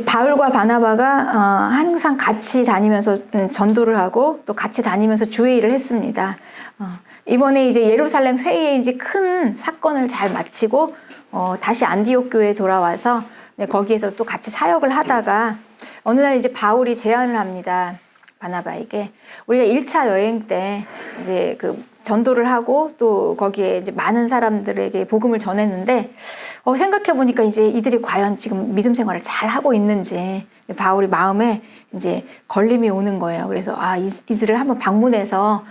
바울과 바나바가 항상 같이 다니면서 전도를 하고 또 같이 다니면서 주의 일을 했습니다. 이번에 이제 예루살렘 회의에 이제 큰 사건을 잘 마치고 다시 안디옥 교회에 돌아와서 거기에서 또 같이 사역을 하다가 어느 날 이제 바울이 제안을 합니다. 바나바에게 우리가 1차 여행 때 이제 그 전도를 하고 또 거기에 이제 많은 사람들에게 복음을 전했는데 생각해 보니까 이제 이들이 과연 지금 믿음 생활을 잘 하고 있는지 바울이 마음에 이제 걸림이 오는 거예요. 그래서 이들을 한번 방문해서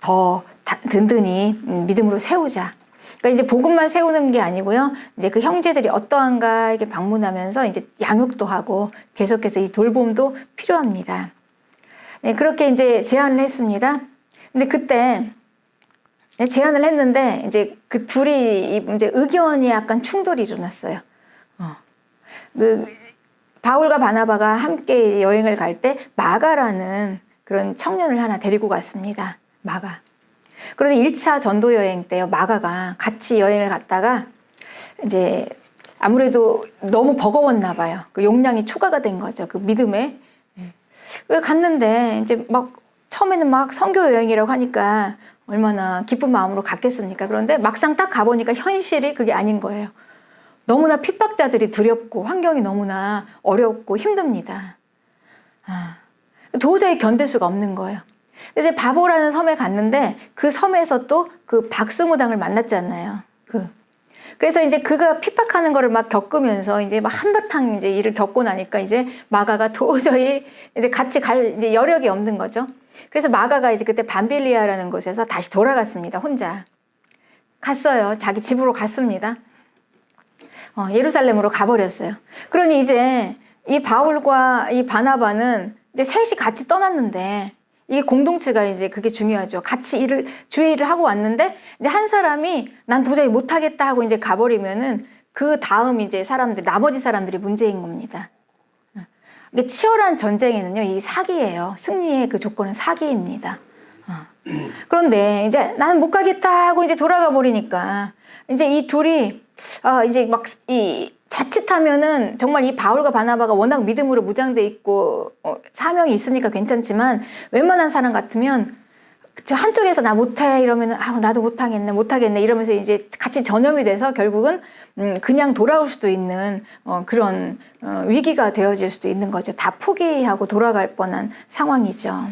더 든든히 믿음으로 세우자. 그러니까 이제 복음만 세우는 게 아니고요. 이제 그 형제들이 어떠한가 이렇게 방문하면서 이제 양육도 하고 계속해서 이 돌봄도 필요합니다. 네, 그렇게 이제 제안을 했습니다. 근데 그때 제안을 했는데 이제 그 둘이 이제 의견이 약간 충돌이 일어났어요. 그 바울과 바나바가 함께 여행을 갈 때 마가라는 그런 청년을 하나 데리고 갔습니다. 마가. 그런데 1차 전도 여행 때요. 마가가 같이 여행을 갔다가 이제 아무래도 너무 버거웠나 봐요. 그 용량이 초과가 된 거죠. 그 믿음에. 갔는데 이제 막 처음에는 막 선교 여행이라고 하니까 얼마나 기쁜 마음으로 갔겠습니까? 그런데 막상 딱 가보니까 현실이 그게 아닌 거예요. 너무나 핍박자들이 두렵고 환경이 너무나 어렵고 힘듭니다. 도저히 견딜 수가 없는 거예요. 이제 바보라는 섬에 갔는데 그 섬에서 또 그 박수무당을 만났잖아요. 그래서 이제 그가 핍박하는 거를 막 겪으면서 이제 막 한바탕 이제 일을 겪고 나니까 이제 마가가 도저히 이제 같이 갈 이제 여력이 없는 거죠. 그래서 마가가 이제 그때 밤빌리아라는 곳에서 다시 돌아갔습니다. 혼자 갔어요. 자기 집으로 갔습니다. 예루살렘으로 가버렸어요. 그러니 이제 이 바울과 이 바나바는 이제 셋이 같이 떠났는데 이게 공동체가 이제 그게 중요하죠. 같이 주의 일을 하고 왔는데 이제 한 사람이 난 도저히 못하겠다 하고 이제 가버리면은 그 다음 이제 나머지 사람들이 문제인 겁니다. 이게 치열한 전쟁에는요, 이 사기예요. 승리의 그 조건은 사기입니다. 그런데 이제 나는 못 가겠다 하고 이제 돌아가 버리니까 이제 이 둘이 이제 막 자칫하면은 정말 이 바울과 바나바가 워낙 믿음으로 무장돼 있고 사명이 있으니까 괜찮지만 웬만한 사람 같으면 저 한쪽에서 나 못해 이러면은 나도 못하겠네 이러면서 이제 같이 전염이 돼서 결국은 그냥 돌아올 수도 있는 그런 위기가 되어질 수도 있는 거죠. 다 포기하고 돌아갈 뻔한 상황이죠.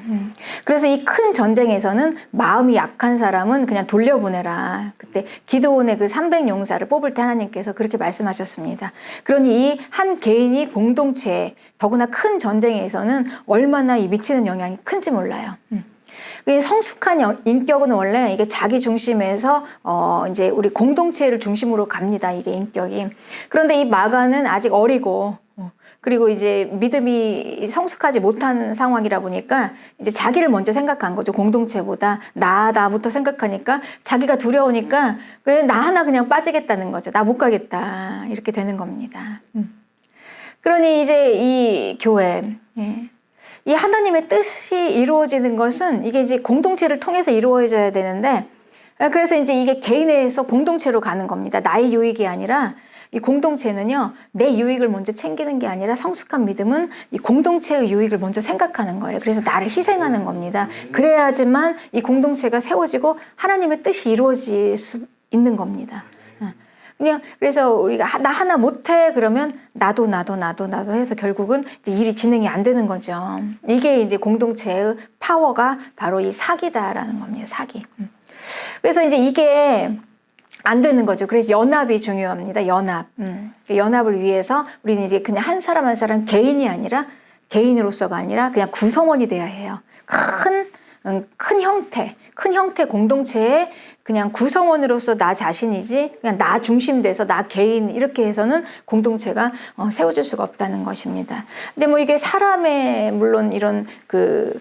그래서 이 큰 전쟁에서는 마음이 약한 사람은 그냥 돌려보내라. 그때 기드온의 그 300용사를 뽑을 때 하나님께서 그렇게 말씀하셨습니다. 그러니 이 한 개인이 공동체 더구나 큰 전쟁에서는 얼마나 이 미치는 영향이 큰지 몰라요. 성숙한 인격은 원래 이게 자기 중심에서 이제 우리 공동체를 중심으로 갑니다. 이게 인격이. 그런데 이 마가는 아직 어리고 그리고 이제 믿음이 성숙하지 못한 상황이라 보니까 이제 자기를 먼저 생각한 거죠. 공동체보다 나부터 생각하니까 자기가 두려우니까 나 하나 그냥 빠지겠다는 거죠. 나 못 가겠다 이렇게 되는 겁니다. 그러니 이제 이 교회 이 하나님의 뜻이 이루어지는 것은 이게 이제 공동체를 통해서 이루어져야 되는데 그래서 이제 이게 개인에서 공동체로 가는 겁니다. 나의 유익이 아니라 이 공동체는요, 내 유익을 먼저 챙기는 게 아니라 성숙한 믿음은 이 공동체의 유익을 먼저 생각하는 거예요. 그래서 나를 희생하는 겁니다. 그래야지만 이 공동체가 세워지고 하나님의 뜻이 이루어질 수 있는 겁니다. 그냥 그래서 우리가 나 하나 못해 그러면 나도 해서 결국은 이제 일이 진행이 안 되는 거죠. 이게 이제 공동체의 파워가 바로 이 사기다라는 겁니다. 사기. 그래서 이제 이게 안 되는 거죠. 그래서 연합이 중요합니다. 연합을 위해서 우리는 이제 그냥 한 사람 한 사람 개인으로서가 아니라 그냥 구성원이 돼야 해요. 큰 형태 공동체의 그냥 구성원으로서 나 자신이지 그냥 나 중심돼서 나 개인 이렇게 해서는 공동체가 세워질 수가 없다는 것입니다. 근데 뭐 이게 사람의 물론 이런 그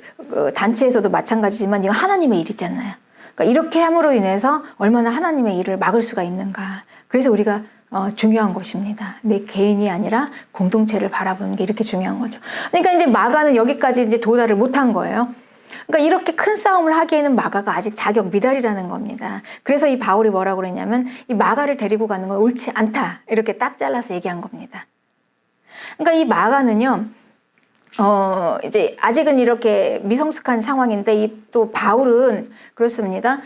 단체에서도 마찬가지지만 이거 하나님의 일이잖아요. 그러니까 이렇게 함으로 인해서 얼마나 하나님의 일을 막을 수가 있는가. 그래서 우리가 중요한 것입니다. 내 개인이 아니라 공동체를 바라보는 게 이렇게 중요한 거죠. 그러니까 이제 마가는 여기까지 이제 도달을 못한 거예요. 그러니까 이렇게 큰 싸움을 하기에는 마가가 아직 자격 미달이라는 겁니다. 그래서 이 바울이 뭐라고 그랬냐면 이 마가를 데리고 가는 건 옳지 않다. 이렇게 딱 잘라서 얘기한 겁니다. 그러니까 이 마가는요, 이제 아직은 이렇게 미성숙한 상황인데 이 또 바울은 그렇습니다.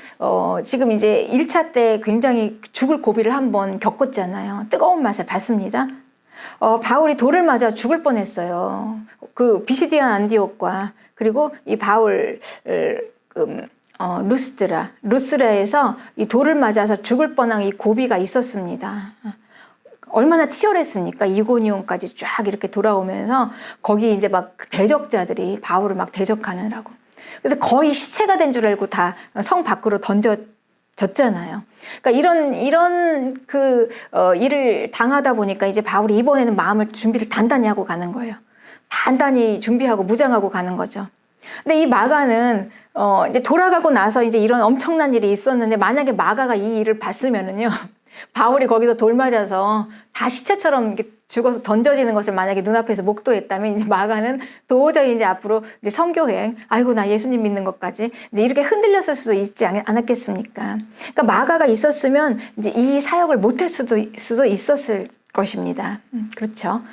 지금 이제 1차 때 굉장히 죽을 고비를 한번 겪었잖아요. 뜨거운 맛을 봤습니다. 바울이 돌을 맞아 죽을 뻔했어요. 그 비시디안 안디옥과 그리고 이 바울 루스드라에서 이 돌을 맞아서 죽을 뻔한 이 고비가 있었습니다. 얼마나 치열했습니까? 이고니온까지 쫙 이렇게 돌아오면서 거기 이제 막 대적자들이 바울을 막 대적하느라고. 그래서 거의 시체가 된 줄 알고 다 성 밖으로 던져졌잖아요. 그러니까 이런 일을 당하다 보니까 이제 바울이 이번에는 준비를 단단히 하고 가는 거예요. 단단히 준비하고 무장하고 가는 거죠. 근데 이 마가는 이제 돌아가고 나서 이제 이런 엄청난 일이 있었는데 만약에 마가가 이 일을 봤으면은요. 바울이 거기서 돌 맞아서 다 시체처럼 이렇게 죽어서 던져지는 것을 만약에 눈앞에서 목도했다면 이제 마가는 도저히 이제 앞으로 이제 선교행, 아이고 나 예수님 믿는 것까지 이제 이렇게 흔들렸을 수도 있지 않았겠습니까? 그러니까 마가가 있었으면 이제 이 사역을 못할 수도 있었을 것입니다. 그렇죠.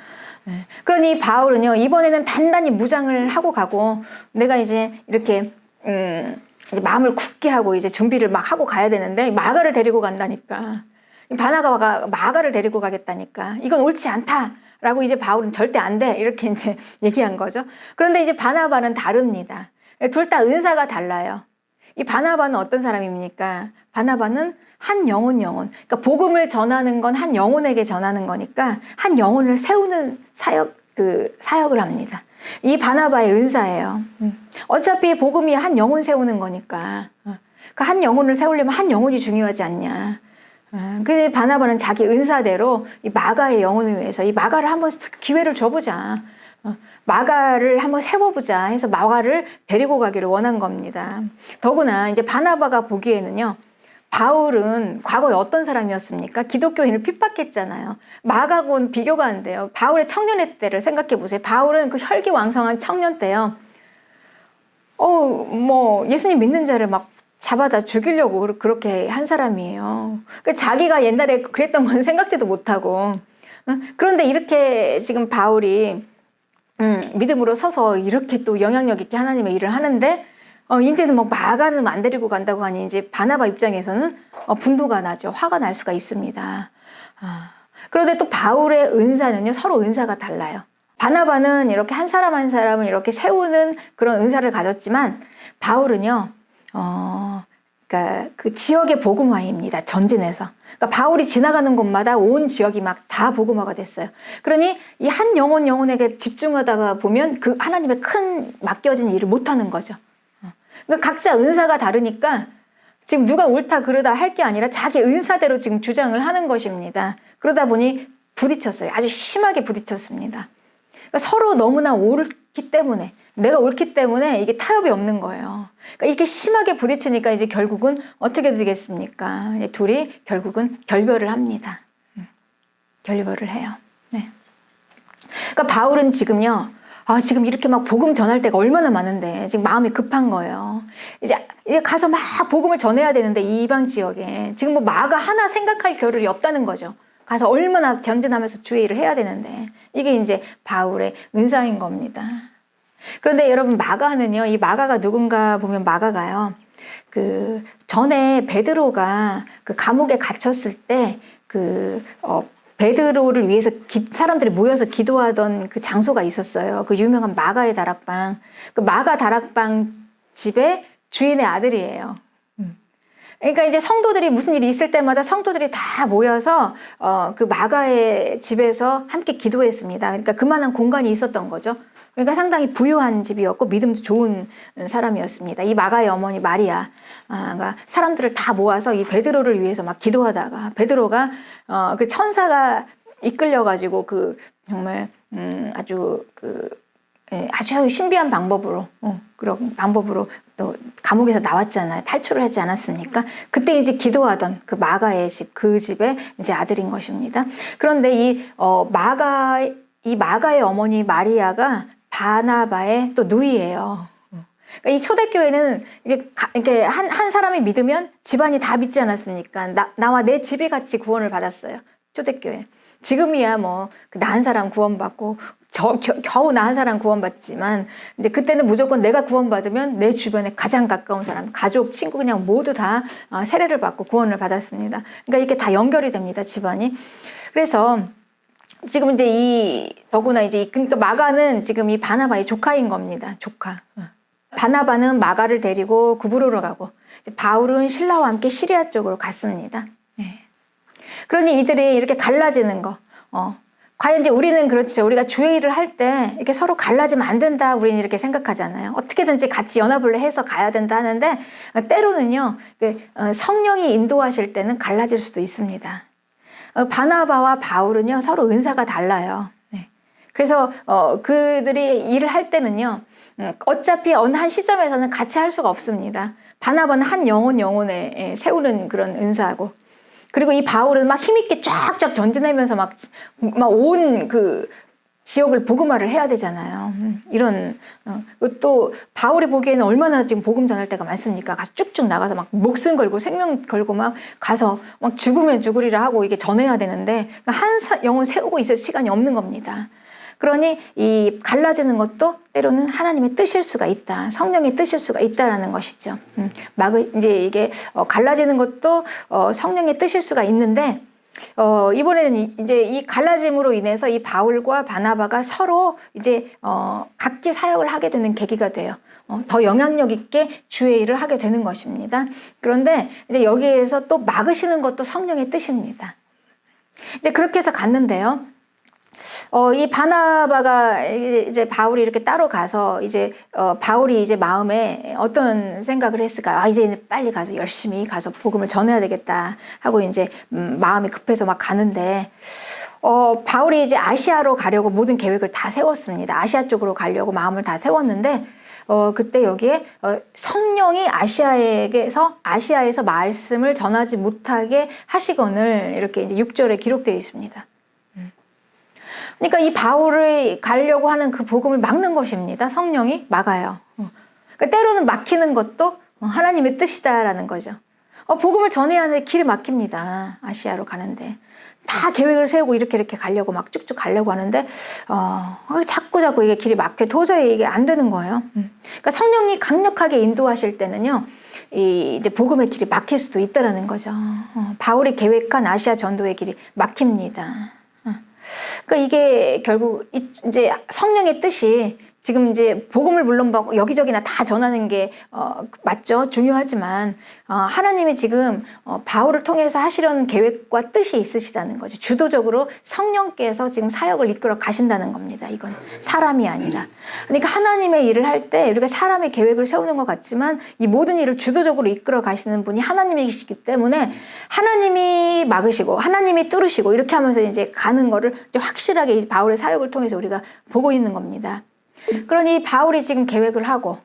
그러니 바울은요 이번에는 단단히 무장을 하고 가고 내가 이제 이렇게 이제 마음을 굳게 하고 이제 준비를 막 하고 가야 되는데 마가를 데리고 간다니까. 바나바가 마가를 데리고 가겠다니까. 이건 옳지 않다라고 이제 바울은 절대 안 돼. 이렇게 이제 얘기한 거죠. 그런데 이제 바나바는 다릅니다. 둘 다 은사가 달라요. 이 바나바는 어떤 사람입니까? 바나바는 한 영혼. 그러니까 복음을 전하는 건 한 영혼에게 전하는 거니까 한 영혼을 세우는 사역을 합니다. 이 바나바의 은사예요. 어차피 복음이 한 영혼 세우는 거니까. 그 한 영혼을 세우려면 한 영혼이 중요하지 않냐. 그래서 바나바는 자기 은사대로 이 마가의 영혼을 위해서 이 마가를 한번 기회를 줘보자. 마가를 한번 세워보자 해서 마가를 데리고 가기를 원한 겁니다. 더구나 이제 바나바가 보기에는요. 바울은 과거에 어떤 사람이었습니까? 기독교인을 핍박했잖아요. 마가하고는 비교가 안 돼요. 바울의 청년의 때를 생각해 보세요. 바울은 그 혈기왕성한 청년 때요. 예수님 믿는 자를 막 잡아다 죽이려고 그렇게 한 사람이에요. 그러니까 자기가 옛날에 그랬던 건 생각지도 못하고. 그런데 이렇게 지금 바울이 믿음으로 서서 이렇게 또 영향력 있게 하나님의 일을 하는데 이제는 뭐 마가는 안 데리고 간다고 하니 이제 바나바 입장에서는 분노가 나죠. 화가 날 수가 있습니다. 그런데 또 바울의 은사는요. 서로 은사가 달라요. 바나바는 이렇게 한 사람 한 사람을 이렇게 세우는 그런 은사를 가졌지만 바울은요. 그러니까 그 지역의 복음화입니다. 전진해서. 그러니까 바울이 지나가는 곳마다 온 지역이 막 다 복음화가 됐어요. 그러니 이 한 영혼에게 집중하다가 보면 그 하나님의 큰 맡겨진 일을 못하는 거죠. 그러니까 각자 은사가 다르니까 지금 누가 옳다 그르다 할 게 아니라 자기 은사대로 지금 주장을 하는 것입니다. 그러다 보니 부딪혔어요. 아주 심하게 부딪혔습니다. 그러니까 서로 너무나 옳기 때문에 내가 옳기 때문에 이게 타협이 없는 거예요. 그러니까 이렇게 심하게 부딪히니까 이제 결국은 어떻게 되겠습니까? 둘이 결국은 결별을 합니다. 결별을 해요. 네. 그러니까 바울은 지금요. 지금 이렇게 막 복음 전할 때가 얼마나 많은데 지금 마음이 급한 거예요. 이제 가서 막 복음을 전해야 되는데 이 이방 지역에 지금 뭐 마가 하나 생각할 겨를이 없다는 거죠. 가서 얼마나 전진하면서 주의 일을 해야 되는데 이게 이제 바울의 은사인 겁니다. 그런데 여러분 마가는요, 이 마가가 누군가 보면 마가가요, 그 전에 베드로가 그 감옥에 갇혔을 때 베드로를 위해서 사람들이 모여서 기도하던 그 장소가 있었어요. 그 유명한 마가의 다락방. 그 마가 다락방 집의 주인의 아들이에요. 그러니까 이제 성도들이 무슨 일이 있을 때마다 성도들이 다 모여서 그 마가의 집에서 함께 기도했습니다. 그러니까 그만한 공간이 있었던 거죠. 그러니까 상당히 부유한 집이었고 믿음도 좋은 사람이었습니다. 이 마가의 어머니 마리아, 그러니까 사람들을 다 모아서 이 베드로를 위해서 막 기도하다가 베드로가 그 천사가 이끌려가지고 그 정말 아주 신비한 방법으로 그런 방법으로 또 감옥에서 나왔잖아요. 탈출을 하지 않았습니까? 그때 이제 기도하던 그 마가의 집, 그 집의 이제 아들인 것입니다. 그런데 이 마가의 어머니 마리아가 바나바의 또 누이예요. 그러니까 이 초대교회는 이게 한 사람이 믿으면 집안이 다 믿지 않았습니까? 나와 내 집이 같이 구원을 받았어요. 초대교회. 지금이야 뭐 나은 사람 구원받고 겨우 나은 사람 구원받지만 이제 그때는 무조건 내가 구원받으면 내 주변에 가장 가까운 사람, 가족, 친구 그냥 모두 다 세례를 받고 구원을 받았습니다. 그러니까 이게 다 연결이 됩니다, 집안이. 그래서 지금 이제 더구나 이제 그러니까 마가는 지금 이 바나바의 조카인 겁니다. 조카. 바나바는 마가를 데리고 구브로로 가고 바울은 실라와 함께 시리아 쪽으로 갔습니다. 그러니 이들이 이렇게 갈라지는 거. 과연 이제 우리는 그렇죠. 우리가 주의 일을 할 때 이렇게 서로 갈라지면 안 된다. 우리는 이렇게 생각하잖아요. 어떻게든지 같이 연합을 해서 가야 된다 하는데 때로는요. 성령이 인도하실 때는 갈라질 수도 있습니다. 바나바와 바울은요. 서로 은사가 달라요. 그래서 그들이 일을 할 때는요. 어차피 어느 한 시점에서는 같이 할 수가 없습니다. 바나바는 한 영혼에 세우는 그런 은사고, 그리고 이 바울은 막 힘있게 쫙쫙 전진하면서 막 온 그 지역을 복음화를 해야 되잖아요. 이런 또 바울이 보기에는 얼마나 지금 복음 전할 때가 많습니까? 가서 쭉쭉 나가서 막 목숨 걸고 생명 걸고 막 가서 막 죽으면 죽으리라 하고 이게 전해야 되는데 한 영혼 세우고 있을 시간이 없는 겁니다. 그러니 이 갈라지는 것도 때로는 하나님의 뜻일 수가 있다. 성령의 뜻일 수가 있다라는 것이죠. 이제 이게 갈라지는 것도 성령의 뜻일 수가 있는데 이번에는 이제 이 갈라짐으로 인해서 이 바울과 바나바가 서로 이제 각기 사역을 하게 되는 계기가 돼요. 더 영향력 있게 주의 일을 하게 되는 것입니다. 그런데 이제 여기에서 또 막으시는 것도 성령의 뜻입니다. 이제 그렇게 해서 갔는데요. 이 바나바가 이제 바울이 이렇게 따로 가서 이제 바울이 이제 마음에 어떤 생각을 했을까요? 이제 빨리 가서 열심히 가서 복음을 전해야 되겠다 하고 이제 마음이 급해서 막 가는데 바울이 이제 아시아로 가려고 모든 계획을 다 세웠습니다. 아시아 쪽으로 가려고 마음을 다 세웠는데 그때 여기에 성령이 아시아에서 말씀을 전하지 못하게 하시거늘 이렇게 이제 6절에 기록되어 있습니다. 그러니까 이 바울을 가려고 하는 그 복음을 막는 것입니다. 성령이 막아요. 그러니까 때로는 막히는 것도 하나님의 뜻이다라는 거죠. 복음을 전해야 하는데 길이 막힙니다. 아시아로 가는데. 다 계획을 세우고 이렇게 가려고 막 쭉쭉 가려고 하는데 자꾸 이게 길이 막혀 도저히 이게 안 되는 거예요. 그러니까 성령이 강력하게 인도하실 때는요. 이제 복음의 길이 막힐 수도 있다라는 거죠. 바울이 계획한 아시아 전도의 길이 막힙니다. 그러니까 이게 결국 이제 성령의 뜻이 지금 이제 복음을 물론 여기저기나 다 전하는 게 맞죠. 중요하지만 하나님이 지금 바울을 통해서 하시려는 계획과 뜻이 있으시다는 거죠. 주도적으로 성령께서 지금 사역을 이끌어 가신다는 겁니다. 이건 사람이 아니라. 그러니까 하나님의 일을 할 때 우리가 사람의 계획을 세우는 것 같지만 이 모든 일을 주도적으로 이끌어 가시는 분이 하나님이시기 때문에 하나님이 막으시고 하나님이 뚫으시고 이렇게 하면서 이제 가는 거를 이제 확실하게 이 바울의 사역을 통해서 우리가 보고 있는 겁니다. 그러니 바울이 지금 계획을 하고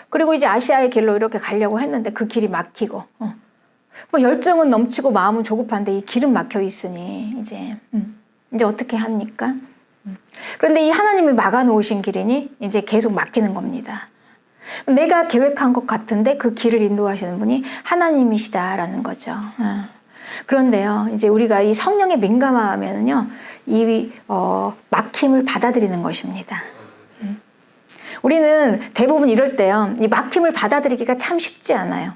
그리고 이제 아시아의 길로 이렇게 가려고 했는데 그 길이 막히고 뭐 열정은 넘치고 마음은 조급한데 이 길은 막혀 있으니 이제 어떻게 합니까? 그런데 이 하나님이 막아놓으신 길이니 이제 계속 막히는 겁니다. 내가 계획한 것 같은데 그 길을 인도하시는 분이 하나님이시다라는 거죠. 그런데요, 이제 우리가 이 성령에 민감하면은요, 이 막힘을 받아들이는 것입니다. 우리는 대부분 이럴 때요, 이 막힘을 받아들이기가 참 쉽지 않아요.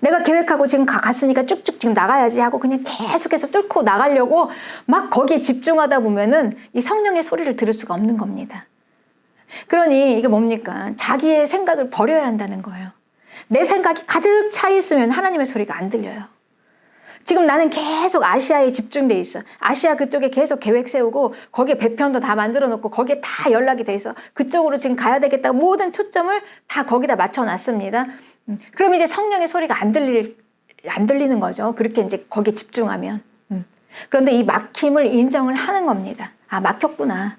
내가 계획하고 지금 갔으니까 쭉쭉 지금 나가야지 하고 그냥 계속해서 뚫고 나가려고 막 거기에 집중하다 보면은 이 성령의 소리를 들을 수가 없는 겁니다. 그러니 이게 뭡니까? 자기의 생각을 버려야 한다는 거예요. 내 생각이 가득 차 있으면 하나님의 소리가 안 들려요. 지금 나는 계속 아시아에 집중돼 있어. 아시아 그쪽에 계속 계획 세우고 거기에 배편도 다 만들어 놓고 거기에 다 연락이 돼 있어. 그쪽으로 지금 가야 되겠다고 모든 초점을 다 거기다 맞춰 놨습니다. 그럼 이제 성령의 소리가 안 들리는 거죠. 그렇게 이제 거기에 집중하면. 그런데 이 막힘을 인정을 하는 겁니다. 막혔구나.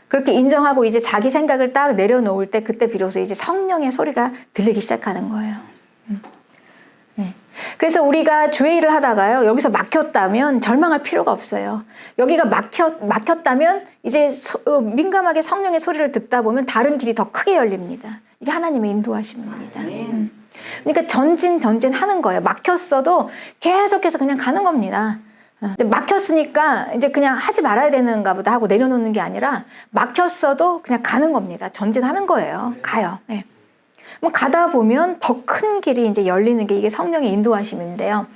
그렇게 인정하고 이제 자기 생각을 딱 내려놓을 때 그때 비로소 이제 성령의 소리가 들리기 시작하는 거예요. 그래서 우리가 주의 일을 하다가요, 여기서 막혔다면 절망할 필요가 없어요. 여기가 막혔다면 이제 민감하게 성령의 소리를 듣다 보면 다른 길이 더 크게 열립니다. 이게 하나님의 인도하심입니다. 그러니까 전진 하는 거예요. 막혔어도 계속해서 그냥 가는 겁니다. 막혔으니까 이제 그냥 하지 말아야 되는가 보다 하고 내려놓는 게 아니라 막혔어도 그냥 가는 겁니다. 전진하는 거예요. 가요. 네. 뭐 가다 보면 더 큰 길이 이제 열리는 게 이게 성령의 인도하심인데요.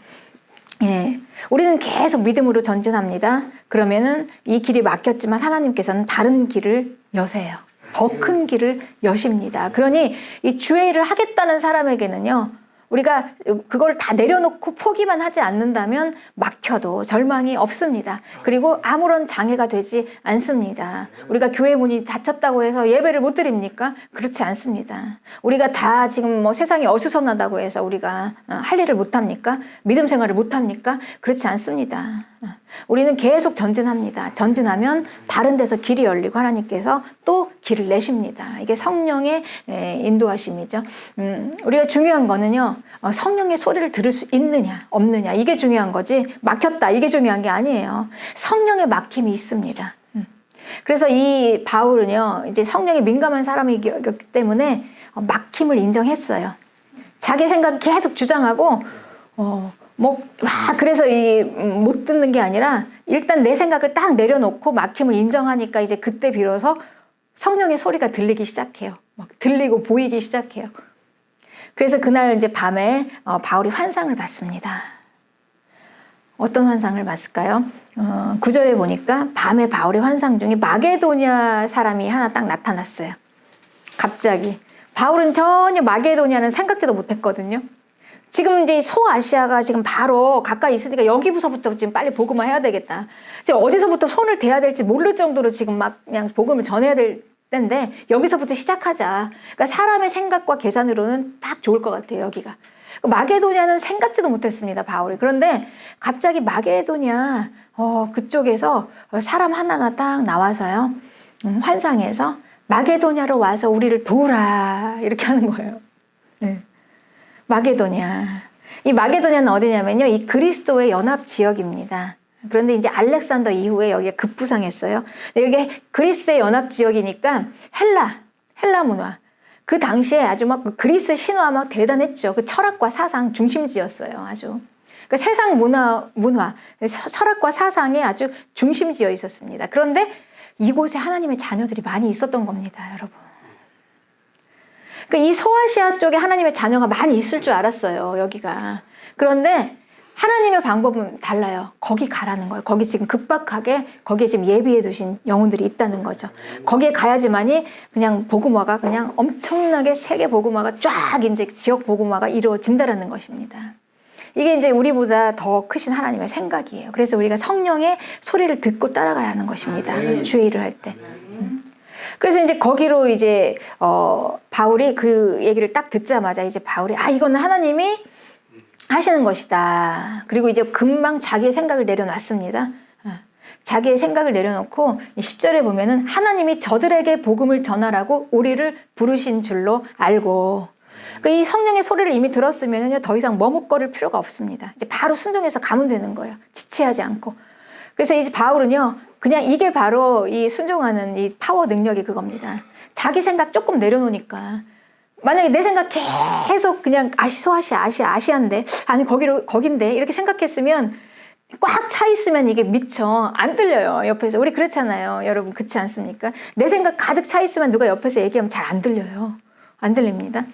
예. 우리는 계속 믿음으로 전진합니다. 그러면은 이 길이 막혔지만 하나님께서는 다른 길을 여세요. 더 큰 길을 여십니다. 그러니 이 주의 일을 하겠다는 사람에게는요, 우리가 그걸 다 내려놓고 포기만 하지 않는다면 막혀도 절망이 없습니다. 그리고 아무런 장애가 되지 않습니다. 우리가 교회 문이 닫혔다고 해서 예배를 못 드립니까? 그렇지 않습니다. 우리가 다 지금 뭐 세상이 어수선하다고 해서 우리가 할 일을 못 합니까? 믿음 생활을 못 합니까? 그렇지 않습니다. 우리는 계속 전진합니다. 전진하면 다른 데서 길이 열리고 하나님께서 또 길을 내십니다. 이게 성령의 인도하심이죠. 우리가 중요한 거는요, 성령의 소리를 들을 수 있느냐 없느냐, 이게 중요한 거지 막혔다 이게 중요한 게 아니에요. 성령의 막힘이 있습니다. 그래서 이 바울은요, 이제 성령에 민감한 사람이기 때문에 막힘을 인정했어요. 자기 생각 계속 주장하고 그래서 못 듣는 게 아니라 일단 내 생각을 딱 내려놓고 막힘을 인정하니까 이제 그때 비로소 성령의 소리가 들리기 시작해요. 막 들리고 보이기 시작해요. 그래서 그날 이제 밤에 바울이 환상을 봤습니다. 어떤 환상을 봤을까요? 9절에 보니까 밤에 바울의 환상 중에 마게도냐 사람이 하나 딱 나타났어요. 갑자기. 바울은 전혀 마게도냐는 생각지도 못했거든요. 지금 이제 소아시아가 지금 바로 가까이 있으니까 여기부터 지금 빨리 복음화 해야 되겠다. 지금 어디서부터 손을 대야 될지 모를 정도로 지금 막 그냥 복음을 전해야 될 때인데 여기서부터 시작하자. 그러니까 사람의 생각과 계산으로는 딱 좋을 것 같아요, 여기가. 마게도냐는 생각지도 못했습니다, 바울이. 그런데 갑자기 마게도냐 그쪽에서 사람 하나가 딱 나와서요, 환상에서 마게도냐로 와서 우리를 도우라 이렇게 하는 거예요. 네. 마게도냐. 이 마게도냐는 어디냐면요, 이 그리스도의 연합 지역입니다. 그런데 이제 알렉산더 이후에 여기가 급부상했어요. 여기 그리스의 연합 지역이니까 헬라 문화. 그 당시에 아주 막 그리스 신화 막 대단했죠. 그 철학과 사상 중심지였어요. 아주. 그 세상 문화, 철학과 사상의 아주 중심지어 있었습니다. 그런데 이곳에 하나님의 자녀들이 많이 있었던 겁니다, 여러분. 그러니까 이 소아시아 쪽에 하나님의 자녀가 많이 있을 줄 알았어요, 여기가. 그런데 하나님의 방법은 달라요. 거기 가라는 거예요. 거기 지금 급박하게 거기에 지금 예비해 두신 영혼들이 있다는 거죠. 거기에 가야지만이 그냥 복음화가 그냥 엄청나게 세계 복음화가 쫙 이제 지역 복음화가 이루어진다라는 것입니다. 이게 이제 우리보다 더 크신 하나님의 생각이에요. 그래서 우리가 성령의 소리를 듣고 따라가야 하는 것입니다. 주의 일을 할 때. 그래서 이제 거기로 이제 바울이 그 얘기를 딱 듣자마자 이제 바울이 이거는 하나님이 하시는 것이다. 그리고 이제 금방 자기의 생각을 내려놨습니다. 자기의 생각을 내려놓고 10절에 보면은 하나님이 저들에게 복음을 전하라고 우리를 부르신 줄로 알고, 그러니까 이 성령의 소리를 이미 들었으면은요, 더 이상 머뭇거릴 필요가 없습니다. 이제 바로 순종해서 가면 되는 거예요. 지체하지 않고. 그래서 이제 바울은요, 그냥 이게 바로 이 순종하는 이 파워 능력이 그겁니다. 자기 생각 조금 내려놓으니까. 만약에 내 생각 계속 그냥 아시아인데, 아니 거긴데 이렇게 생각했으면 꽉 차 있으면 이게 미처 안 들려요, 옆에서. 우리 그렇잖아요, 여러분. 그렇지 않습니까? 내 생각 가득 차 있으면 누가 옆에서 얘기하면 잘 안 들려요. 안 들립니다.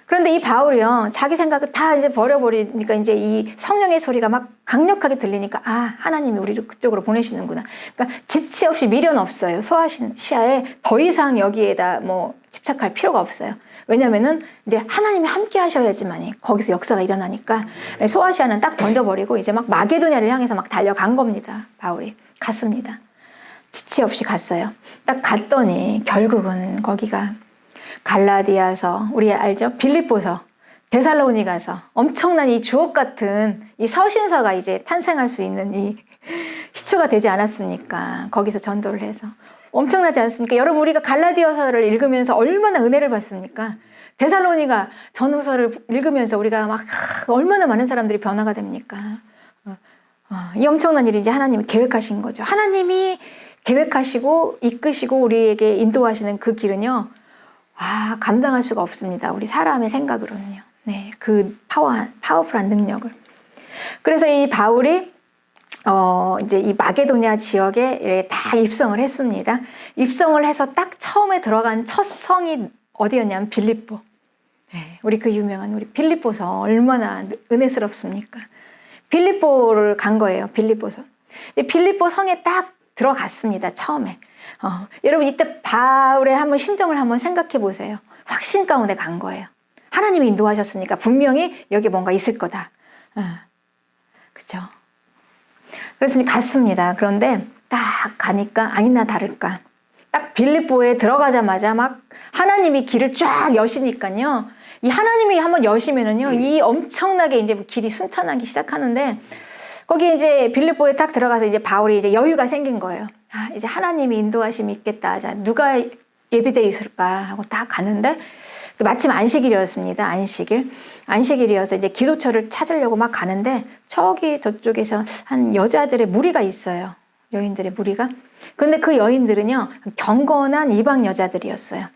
그런데 이 바울이요, 자기 생각을 다 이제 버려버리니까 이제 이 성령의 소리가 막 강력하게 들리니까 하나님이 우리를 그쪽으로 보내시는구나. 그러니까 지체 없이 미련 없어요. 소아시아에 더 이상 여기에다 뭐 집착할 필요가 없어요. 왜냐면은 이제 하나님이 함께 하셔야지만이 거기서 역사가 일어나니까 소아시아는 딱 던져버리고 이제 막 마게도냐를 향해서 막 달려간 겁니다. 바울이 갔습니다. 지체 없이 갔어요. 딱 갔더니 결국은 거기가 갈라디아서, 우리 알죠? 빌립보서, 데살로니가서 엄청난 이 주옥 같은 이 서신서가 이제 탄생할 수 있는 이 시초가 되지 않았습니까? 거기서 전도를 해서. 엄청나지 않습니까? 여러분, 우리가 갈라디아서를 읽으면서 얼마나 은혜를 받습니까? 데살로니가 전후서를 읽으면서 우리가 막 얼마나 많은 사람들이 변화가 됩니까? 이 엄청난 일이 이제 하나님이 계획하신 거죠. 하나님이 계획하시고 이끄시고 우리에게 인도하시는 그 길은요, 감당할 수가 없습니다. 우리 사람의 생각으로는요. 네, 그 파워풀한 능력을. 그래서 이 바울이 이제 이 마게도냐 지역에 다 입성을 했습니다. 입성을 해서 딱 처음에 들어간 첫 성이 어디였냐면 빌립보. 네, 우리 그 유명한 우리 빌립보서 얼마나 은혜스럽습니까? 빌립보를 간 거예요. 빌립보서. 빌립보 성에 딱 들어갔습니다. 처음에. 여러분 이때 바울의 한번 심정을 한번 생각해 보세요. 확신 가운데 간 거예요. 하나님이 인도하셨으니까 분명히 여기 뭔가 있을 거다. 그렇죠? 그래서 갔습니다. 그런데 딱 가니까 아니나 다를까. 딱 빌립보에 들어가자마자 막 하나님이 길을 쫙 여시니까요. 이 하나님이 한번 여시면은요, 이 엄청나게 이제 길이 순탄하기 시작하는데, 거기 이제 빌립보에 딱 들어가서 이제 바울이 이제 여유가 생긴 거예요. 아, 이제 하나님이 인도하심이 있겠다. 자, 누가 예비되어 있을까 하고 딱 갔는데, 마침 안식일이었습니다. 안식일이어서 이제 기도처를 찾으려고 막 가는데, 저쪽에서 한 여자들의 무리가 있어요. 여인들의 무리가. 그런데 그 여인들은요, 경건한 이방 여자들이었어요.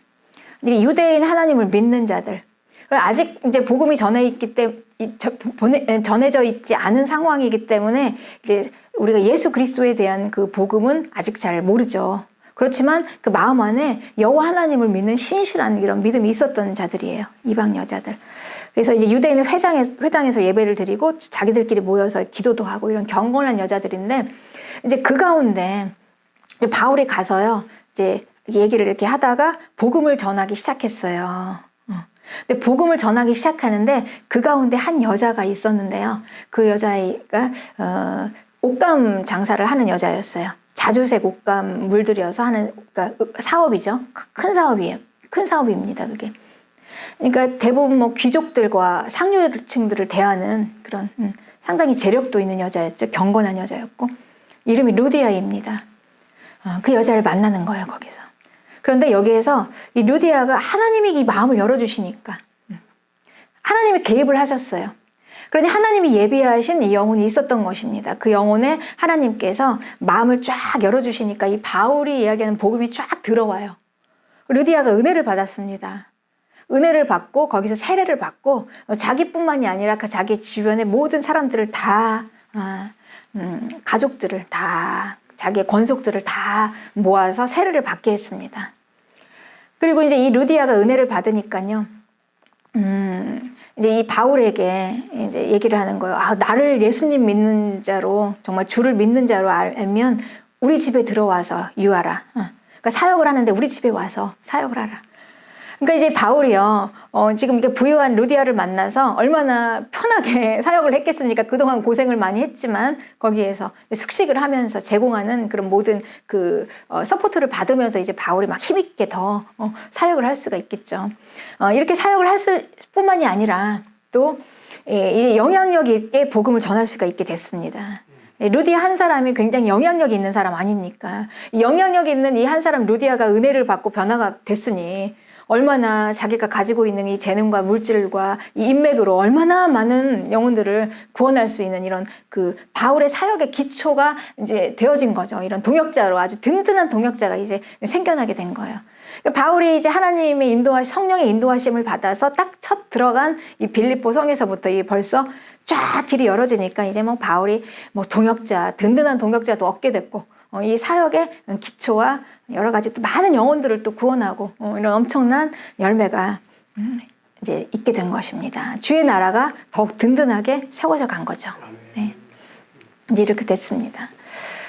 유대인 하나님을 믿는 자들. 아직 이제 복음이 전해져 있지 않은 상황이기 때문에 이제 우리가 예수 그리스도에 대한 그 복음은 아직 잘 모르죠. 그렇지만 그 마음 안에 여호와 하나님을 믿는 신실한 이런 믿음이 있었던 자들이에요. 이방 여자들. 그래서 이제 유대인의 회당에서 예배를 드리고 자기들끼리 모여서 기도도 하고 이런 경건한 여자들인데, 이제 그 가운데 이제 바울이 가서요, 이제 얘기를 이렇게 하다가 복음을 전하기 시작했어요. 근데 복음을 전하기 시작하는데 그 가운데 한 여자가 있었는데요. 그 여자가 옷감 장사를 하는 여자였어요. 자주색 옷감 물들여서 하는, 그러니까 사업이죠. 큰 사업이에요. 큰 사업입니다, 그게. 그러니까 대부분 뭐 귀족들과 상류층들을 대하는 그런 상당히 재력도 있는 여자였죠. 경건한 여자였고. 이름이 루디아입니다. 그 여자를 만나는 거예요, 거기서. 그런데 여기에서 이 루디아가 하나님이 이 마음을 열어주시니까 하나님이 개입을 하셨어요. 그러니 하나님이 예비하신 이 영혼이 있었던 것입니다. 그 영혼에 하나님께서 마음을 쫙 열어주시니까 이 바울이 이야기하는 복음이 쫙 들어와요. 루디아가 은혜를 받았습니다. 은혜를 받고 거기서 세례를 받고 자기뿐만이 아니라 그 자기 주변의 모든 사람들을 다 가족들을 다 자기의 권속들을 다 모아서 세례를 받게 했습니다. 그리고 이제 이 루디아가 은혜를 받으니까요, 이제 이 바울에게 이제 얘기를 하는 거예요. 아, 나를 예수님 믿는 자로, 정말 주를 믿는 자로 알면 우리 집에 들어와서 유하라. 그러니까 사역을 하는데 우리 집에 와서 사역을 하라. 그러니까 이제 바울이요, 지금 이렇게 부유한 루디아를 만나서 얼마나 편하게 사역을 했겠습니까? 그동안 고생을 많이 했지만 거기에서 숙식을 하면서 제공하는 그런 모든 그 서포트를 받으면서 이제 바울이 막 힘있게 더 사역을 할 수가 있겠죠. 이렇게 사역을 할 뿐만이 아니라 또 이제 영향력 있게 복음을 전할 수가 있게 됐습니다. 루디아 한 사람이 굉장히 영향력이 있는 사람 아닙니까? 영향력 있는 이 한 사람 루디아가 은혜를 받고 변화가 됐으니 얼마나 자기가 가지고 있는 이 재능과 물질과 이 인맥으로 얼마나 많은 영혼들을 구원할 수 있는 이런 그 바울의 사역의 기초가 이제 되어진 거죠. 이런 동역자로 아주 든든한 동역자가 이제 생겨나게 된 거예요. 바울이 이제 하나님의 성령의 인도하심을 받아서 딱 첫 들어간 이 빌립보 성에서부터 이 벌써 쫙 길이 열어지니까 이제 뭐 바울이 뭐 든든한 동역자도 얻게 됐고, 이 사역의 기초와 여러 가지 또 많은 영혼들을 또 구원하고 이런 엄청난 열매가 이제 있게 된 것입니다. 주의 나라가 더욱 든든하게 세워져 간 거죠. 네. 이제 이렇게 됐습니다.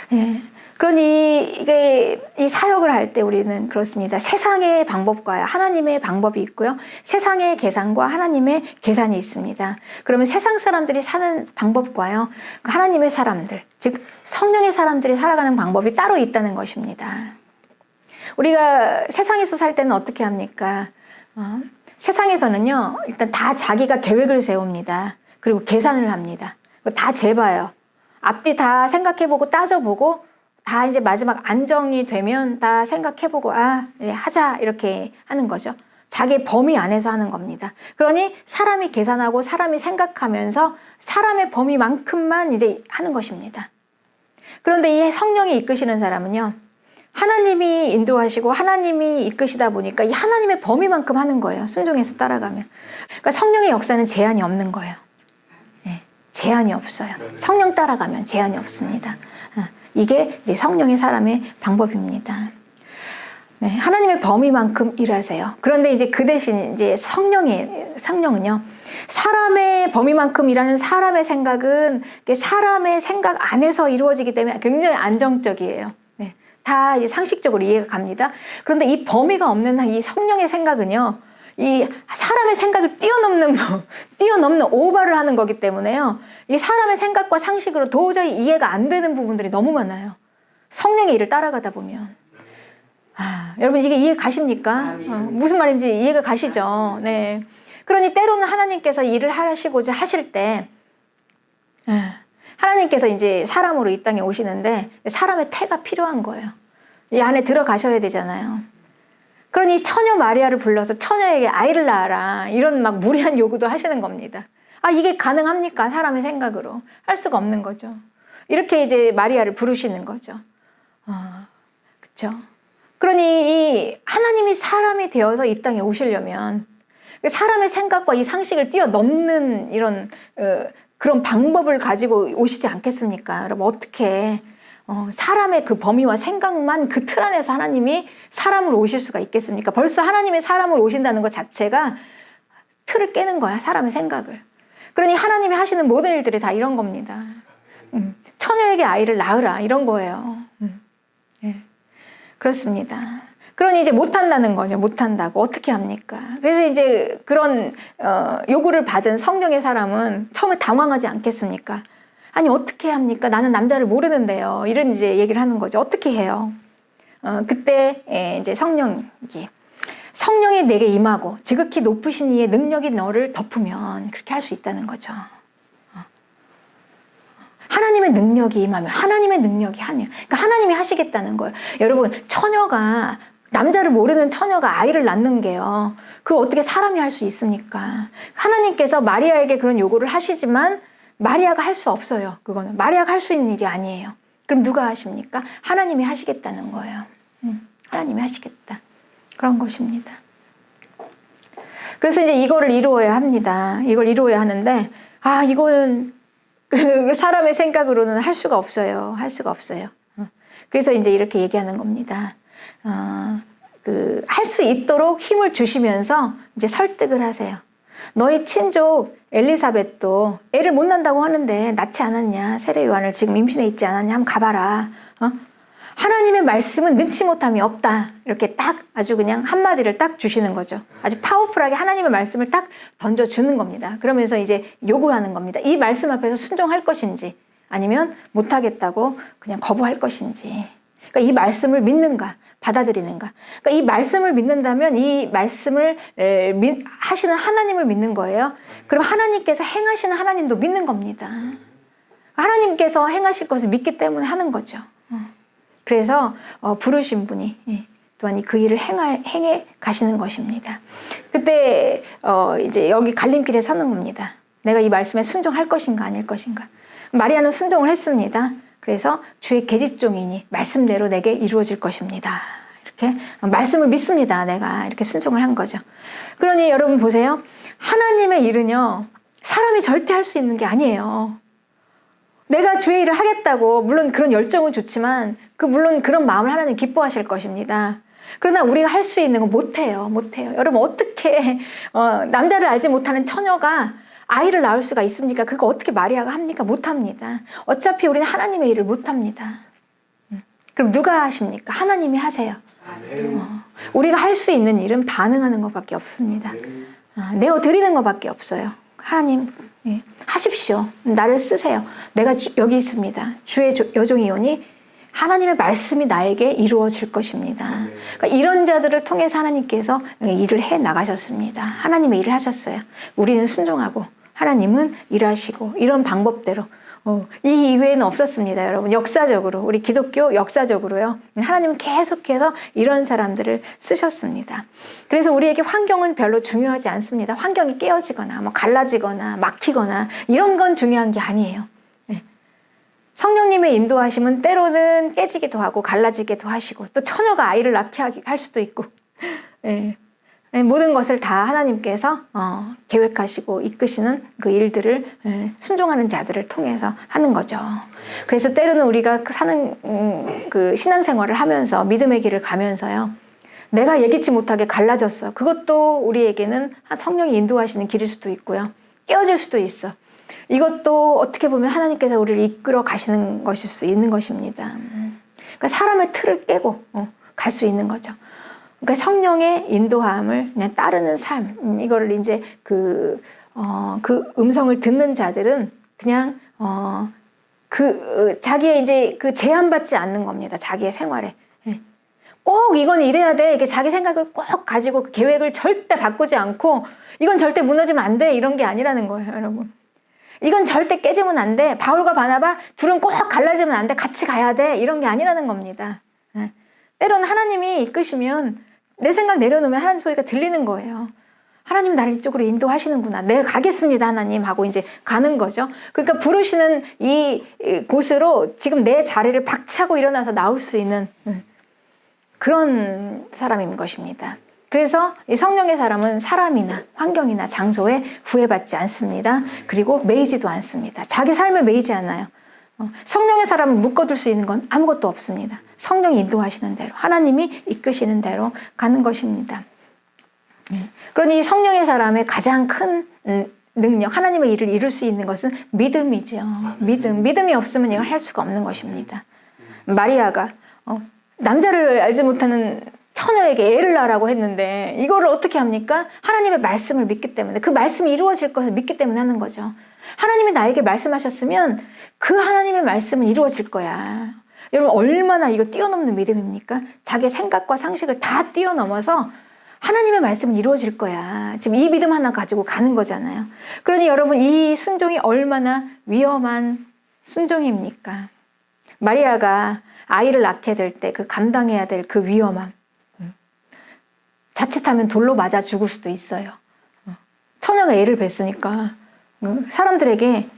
네. 그러니 이 사역을 할 때 우리는 그렇습니다. 세상의 방법과 하나님의 방법이 있고요. 세상의 계산과 하나님의 계산이 있습니다. 그러면 세상 사람들이 사는 방법과요, 하나님의 사람들, 즉 성령의 사람들이 살아가는 방법이 따로 있다는 것입니다. 우리가 세상에서 살 때는 어떻게 합니까? 세상에서는요, 일단 다 자기가 계획을 세웁니다. 그리고 계산을 합니다. 다 재봐요. 앞뒤 다 생각해보고 따져보고 다 이제 마지막 안정이 되면 다 생각해보고 하자 이렇게 하는 거죠. 자기 범위 안에서 하는 겁니다. 그러니 사람이 계산하고 사람이 생각하면서 사람의 범위만큼만 이제 하는 것입니다. 그런데 이 성령이 이끄시는 사람은요, 하나님이 인도하시고 하나님이 이끄시다 보니까 이 하나님의 범위만큼 하는 거예요. 순종해서 따라가면. 그러니까 성령의 역사는 제한이 없는 거예요. 네. 제한이 없어요. 성령 따라가면 제한이 없습니다. 이게 이제 성령의 사람의 방법입니다. 네, 하나님의 범위만큼 일하세요. 그런데 이제 그 대신 이제 성령은요, 사람의 범위만큼 일하는 사람의 생각은 사람의 생각 안에서 이루어지기 때문에 굉장히 안정적이에요. 네, 다 이제 상식적으로 이해가 갑니다. 그런데 이 범위가 없는 이 성령의 생각은요, 이 사람의 생각을 뛰어넘는 오바를 하는 거기 때문에요. 이 사람의 생각과 상식으로 도저히 이해가 안 되는 부분들이 너무 많아요. 성령의 일을 따라가다 보면. 여러분 이게 이해 가십니까? 무슨 말인지 이해가 가시죠? 네. 그러니 때로는 하나님께서 일을 하시고자 하실 때 하나님께서 이제 사람으로 이 땅에 오시는데 사람의 태가 필요한 거예요. 이 안에 들어가셔야 되잖아요. 그러니 처녀 마리아를 불러서 처녀에게 아이를 낳아라 이런 막 무리한 요구도 하시는 겁니다. 이게 가능합니까? 사람의 생각으로 할 수가 없는 거죠. 이렇게 이제 마리아를 부르시는 거죠. 그렇죠? 그러니 이 하나님이 사람이 되어서 이 땅에 오시려면 사람의 생각과 이 상식을 뛰어넘는 이런 그런 방법을 가지고 오시지 않겠습니까? 여러분 어떻게 사람의 그 범위와 생각만 그 틀 안에서 하나님이 사람으로 오실 수가 있겠습니까? 벌써 하나님의 사람으로 오신다는 것 자체가 틀을 깨는 거야, 사람의 생각을. 그러니 하나님이 하시는 모든 일들이 다 이런 겁니다. 처녀에게 아이를 낳으라 이런 거예요. 네. 그렇습니다. 그러니 이제 못한다는 거죠. 못한다고. 어떻게 합니까? 그래서 이제 그런 요구를 받은 성령의 사람은 처음에 당황하지 않겠습니까? 아니 어떻게 합니까? 나는 남자를 모르는데요. 이런 이제 얘기를 하는 거죠. 어떻게 해요? 그때 이제 성령이 내게 임하고 지극히 높으신 이의 능력이 너를 덮으면 그렇게 할 수 있다는 거죠. 하나님의 능력이 임하면 하나님의 능력이 그러니까 하나님이 하시겠다는 거예요. 여러분 남자를 모르는 처녀가 아이를 낳는 게요. 그거 어떻게 사람이 할 수 있습니까? 하나님께서 마리아에게 그런 요구를 하시지만 마리아가 할 수 없어요. 그거는 마리아가 할 수 있는 일이 아니에요. 그럼 누가 하십니까? 하나님이 하시겠다는 거예요. 하나님이 하시겠다. 그런 것입니다. 그래서 이제 이거를 이루어야 합니다. 이걸 이루어야 하는데 이거는 그 사람의 생각으로는 할 수가 없어요. 할 수가 없어요. 그래서 이제 이렇게 얘기하는 겁니다. 할 수 있도록 힘을 주시면서 이제 설득을 하세요. 너희 친족 엘리사벳도 애를 못 낳는다고 하는데 낳지 않았냐? 세례 요한을 지금 임신해 있지 않았냐? 한번 가봐라. 하나님의 말씀은 능치 못함이 없다. 이렇게 딱 아주 그냥 한마디를 딱 주시는 거죠. 아주 파워풀하게 하나님의 말씀을 딱 던져주는 겁니다. 그러면서 이제 요구하는 겁니다. 이 말씀 앞에서 순종할 것인지 아니면 못하겠다고 그냥 거부할 것인지. 그러니까 이 말씀을 믿는가 받아들이는가. 그러니까 이 말씀을 믿는다면 이 말씀을 하시는 하나님을 믿는 거예요. 그럼 하나님께서 행하시는 하나님도 믿는 겁니다. 하나님께서 행하실 것을 믿기 때문에 하는 거죠. 그래서 부르신 분이 또한 그 일을 행해 가시는 것입니다. 그때 이제 여기 갈림길에 서는 겁니다. 내가 이 말씀에 순종할 것인가 아닐 것인가. 마리아는 순종을 했습니다. 그래서 주의 계집종이니 말씀대로 내게 이루어질 것입니다. 이렇게 말씀을 믿습니다. 내가 이렇게 순종을 한 거죠. 그러니 여러분 보세요. 하나님의 일은요. 사람이 절대 할 수 있는 게 아니에요. 내가 주의 일을 하겠다고 물론 그런 열정은 좋지만 물론 그런 마음을 하나님 기뻐하실 것입니다. 그러나 우리가 할 수 있는 건 못해요. 여러분 어떻게 남자를 알지 못하는 처녀가 아이를 낳을 수가 있습니까? 그거 어떻게 마리아가 합니까? 못합니다. 어차피 우리는 하나님의 일을 못합니다. 그럼 누가 하십니까? 하나님이 하세요. 우리가 할 수 있는 일은 반응하는 것밖에 없습니다. 내어드리는 것밖에 없어요. 하나님 하십시오. 나를 쓰세요. 내가 여기 있습니다. 주의 여종이오니 하나님의 말씀이 나에게 이루어질 것입니다. 그러니까 이런 자들을 통해서 하나님께서 일을 해 나가셨습니다. 하나님의 일을 하셨어요. 우리는 순종하고 하나님은 일하시고 이런 방법대로 이 이외에는 없었습니다. 여러분 역사적으로 우리 기독교 역사적으로요. 하나님은 계속해서 이런 사람들을 쓰셨습니다. 그래서 우리에게 환경은 별로 중요하지 않습니다. 환경이 깨어지거나 갈라지거나 막히거나 이런 건 중요한 게 아니에요. 성령님의 인도하심은 때로는 깨지기도 하고 갈라지기도 하시고 또 처녀가 아이를 낳게 할 수도 있고 모든 것을 다 하나님께서 계획하시고 이끄시는 그 일들을 순종하는 자들을 통해서 하는 거죠. 그래서 때로는 우리가 사는 그 신앙생활을 하면서 믿음의 길을 가면서요. 내가 예기치 못하게 갈라졌어. 그것도 우리에게는 성령이 인도하시는 길일 수도 있고요. 깨어질 수도 있어. 이것도 어떻게 보면 하나님께서 우리를 이끌어 가시는 것일 수 있는 것입니다. 그러니까 사람의 틀을 깨고 갈 수 있는 거죠. 그러니까 성령의 인도함을 그냥 따르는 삶, 이거를 이제 그 음성을 듣는 자들은 그냥 자기의 이제 그 제한받지 않는 겁니다. 자기의 생활에. 꼭 이건 이래야 돼. 이렇게 자기 생각을 꼭 가지고 그 계획을 절대 바꾸지 않고 이건 절대 무너지면 안 돼. 이런 게 아니라는 거예요, 여러분. 이건 절대 깨지면 안 돼. 바울과 바나바 둘은 꼭 갈라지면 안 돼. 같이 가야 돼. 이런 게 아니라는 겁니다. 때로는 하나님이 이끄시면 내 생각 내려놓으면 하나님 소리가 들리는 거예요. 하나님 나를 이쪽으로 인도하시는구나. 내가 가겠습니다, 하나님 하고 이제 가는 거죠. 그러니까 부르시는 이 곳으로 지금 내 자리를 박차고 일어나서 나올 수 있는 그런 사람인 것입니다. 그래서 이 성령의 사람은 사람이나 환경이나 장소에 구애받지 않습니다. 그리고 매이지도 않습니다. 자기 삶에 매이지 않아요. 성령의 사람을 묶어둘 수 있는 건 아무것도 없습니다. 성령이 인도하시는 대로, 하나님이 이끄시는 대로 가는 것입니다. 그러니 성령의 사람의 가장 큰 능력, 하나님의 일을 이룰 수 있는 것은 믿음이죠. 믿음이 없으면 이걸 할 수가 없는 것입니다. 마리아가 남자를 알지 못하는 처녀에게 애를 낳으라고 했는데 이거를 어떻게 합니까? 하나님의 말씀을 믿기 때문에, 그 말씀이 이루어질 것을 믿기 때문에 하는 거죠. 하나님이 나에게 말씀하셨으면 그 하나님의 말씀은 이루어질 거야. 여러분 얼마나 이거 뛰어넘는 믿음입니까? 자기 생각과 상식을 다 뛰어넘어서 하나님의 말씀은 이루어질 거야. 지금 이 믿음 하나 가지고 가는 거잖아요. 그러니 여러분 이 순종이 얼마나 위험한 순종입니까? 마리아가 아이를 낳게 될 때 그 감당해야 될 그 위험함. 자칫하면 돌로 맞아 죽을 수도 있어요. 처녀가 애를 뱄으니까 사람들에게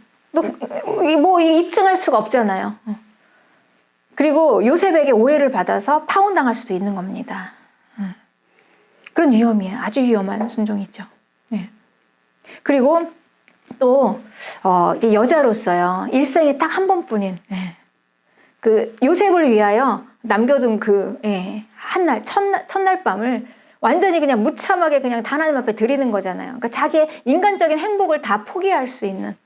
뭐 입증할 수가 없잖아요. 그리고 요셉에게 오해를 받아서 파혼당할 수도 있는 겁니다. 그런 위험이에요. 아주 위험한 순종이죠. 네. 그리고 또 여자로서요. 일생에 딱 한 번뿐인 그 요셉을 위하여 남겨둔 그 한날 첫날 밤을 완전히 그냥 무참하게 그냥 하나님 앞에 드리는 거잖아요. 그러니까 자기의 인간적인 행복을 다 포기할 수 있는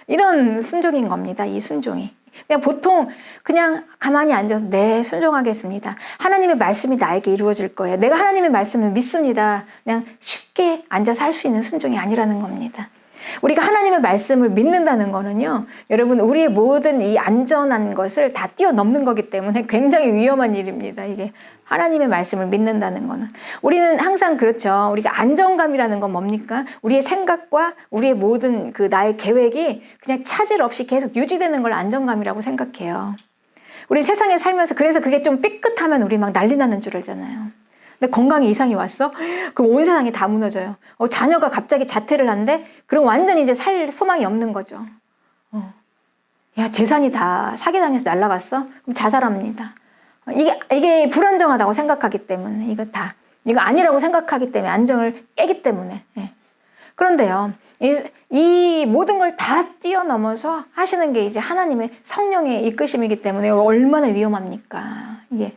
이런 순종인 겁니다. 이 순종이. 그냥 보통 그냥 가만히 앉아서 네, 순종하겠습니다. 하나님의 말씀이 나에게 이루어질 거예요. 내가 하나님의 말씀을 믿습니다. 그냥 쉽게 앉아서 할 수 있는 순종이 아니라는 겁니다. 우리가 하나님의 말씀을 믿는다는 거는요, 여러분 우리의 모든 이 안전한 것을 다 뛰어넘는 거기 때문에 굉장히 위험한 일입니다. 이게 하나님의 말씀을 믿는다는 거는. 우리는 항상 그렇죠. 우리가 안정감이라는 건 뭡니까? 우리의 생각과 우리의 모든 그 나의 계획이 그냥 차질 없이 계속 유지되는 걸 안정감이라고 생각해요. 우리 세상에 살면서 그래서 그게 좀 삐끗하면 우리 막 난리 나는 줄 알잖아요. 근데 건강에 이상이 왔어? 그럼 온 세상이 다 무너져요. 자녀가 갑자기 자퇴를 한대? 그럼 완전히 이제 살 소망이 없는 거죠. 야, 재산이 다 사기당해서 날아갔어? 그럼 자살합니다. 이게 불안정하다고 생각하기 때문에, 이거 아니라고 생각하기 때문에, 안정을 깨기 때문에. 그런데요, 이 모든 걸 다 뛰어넘어서 하시는 게 이제 하나님의 성령의 이끄심이기 때문에 얼마나 위험합니까? 이게.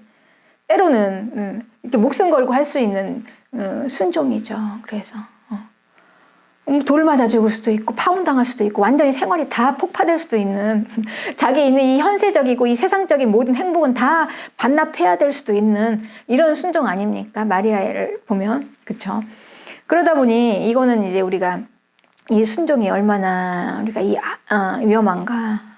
때로는 이렇게 목숨 걸고 할 수 있는 순종이죠. 그래서 돌 맞아 죽을 수도 있고 파혼당할 수도 있고 완전히 생활이 다 폭파될 수도 있는, 자기 있는 이 현세적이고 이 세상적인 모든 행복은 다 반납해야 될 수도 있는 이런 순종 아닙니까? 마리아를 보면. 그렇죠? 그러다 보니 이거는 이제 우리가 이 순종이 얼마나 우리가 위험한가,